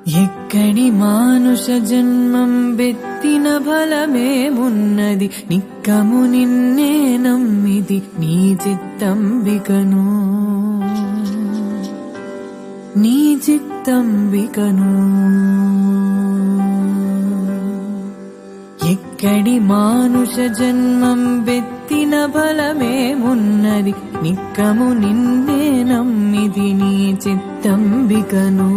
ఎక్కడి మానుష జన్మం బెత్తిన ఫలమేమున్నది నిక్కము నిన్నే నమ్మిది నీ చిత్తంబికను నీ చిత్తంబికను ఎక్కడి మానుష జన్మం బెత్తిన ఫలమేమున్నది నిక్కము నిన్నే నమ్మిది నీ చిత్తంబికను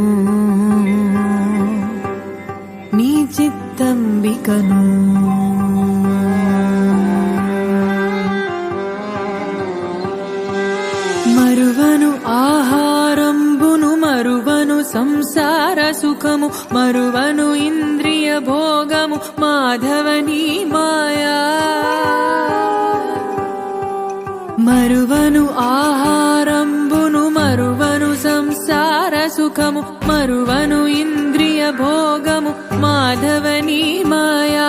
నీ చిత్తంబికను మరువను ఆహారంబును మరువను సంసార సుఖము మరువను ఇంద్రియ భోగము మాధవని మాయా మరువను ఆహారంబును మరువను సంసార సుఖము మరువను ఇంద్రియ భోగము మాధవని మాయా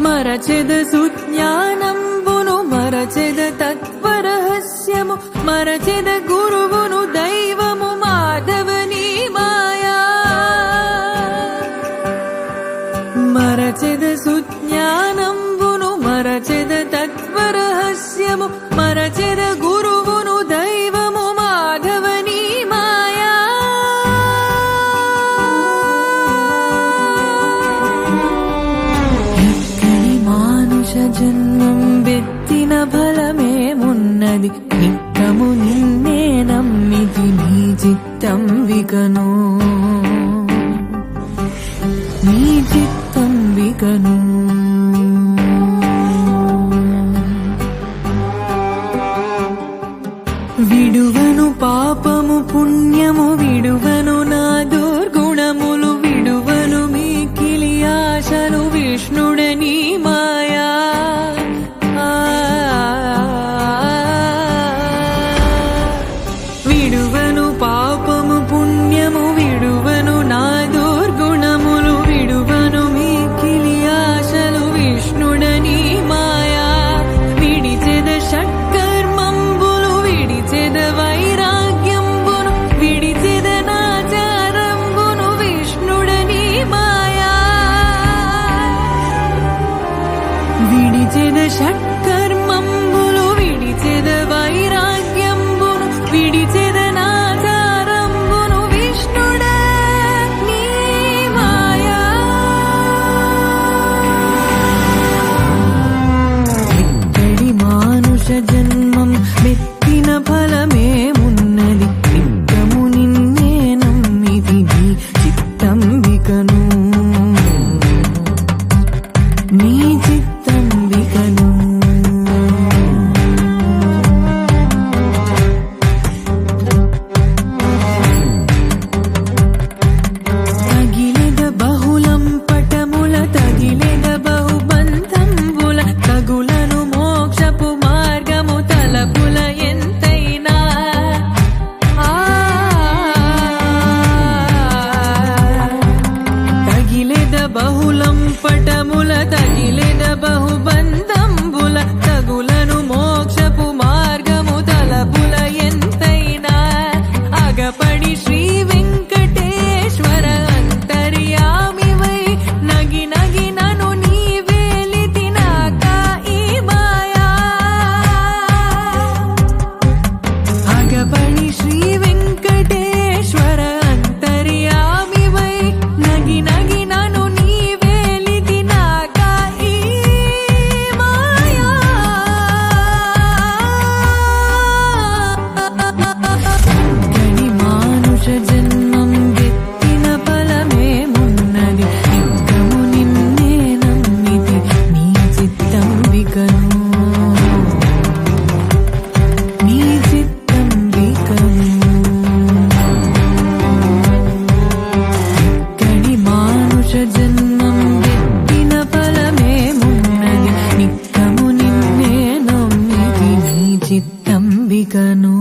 మరచెద సుజ్ఞానంబును మరచెద తత్వరహస్యము మరచెద గురువును దైవము మాధవని మాయా మరచెద సుజ్ఞానంబును మరచెద తత్వరహస్యము మరచెద గురువును దైవము మాధవని మాయా ఎక్కడి మానుష జన్మం బెత్తిన ఫలమేమున్నది నిక్కము నిన్నే నమ్మిది నీ చిత్తంబికను నీ చిత్తంబికను విడువను పాపము పుణ్యము విడువను నా దుర్గుణములు విడువను మిక్కిలి ఆశలు విష్ణుడని మాయా విడువను పాపము పుణ్యము విడువను నా దుర్గుణములు విడువను మిక్కిలి ఆశలు విష్ణుడని మాయా విడిచెద షట్కర్మంబులు విడిచెద వైరాగ్యంబును విడిచెద నాచారంబును విష్ణుడని మాయా విడిచెద షట్కర్మంబులు విడిచెద వైరాగ్యంబును విడిచెద నాచారంబును విష్ణుడని మాయా ఎక్కడి మానుష జన్మం బెత్తిన ఫలమేమున్నది నిత్యము నిన్నే నమ్మిది నీ చిత్తంబికను నీ చిత్తంబికను తగిలెద బహుళం పటముల తగిలెద బహుబంధంబుల తగులను మోక్షపు మార్గము తలపుల ఎంతైనా తగిలెద బహుళం పటముల తగిలెద బహుబంధంబుల తగులను మోక్షపు మార్గము తలపుల ఎంతైనా అగపడి శ్రీ వెంకటేశ్వర అంతర్యామివై నగి నగి నను నీ వేలితినాక ఈ మాయా అగపడి శ్రీ వెంకటేశ్వర అంతర్యామివై నగి నగి నను నీ వేలితినాక ఈ మాయా ఎక్కడి మానుష జన్మం బెత్తిన ఫలమేమున్నది నిక్కము నిన్నే నమ్మిది నీ చిత్తంబికను నీ చిత్తంబికను ఎక్కడి మానుష జన్మం బెత్తిన ఫలమేమున్నది నిక్కము నిన్నే నమ్మిది నీ చిత్తంబికను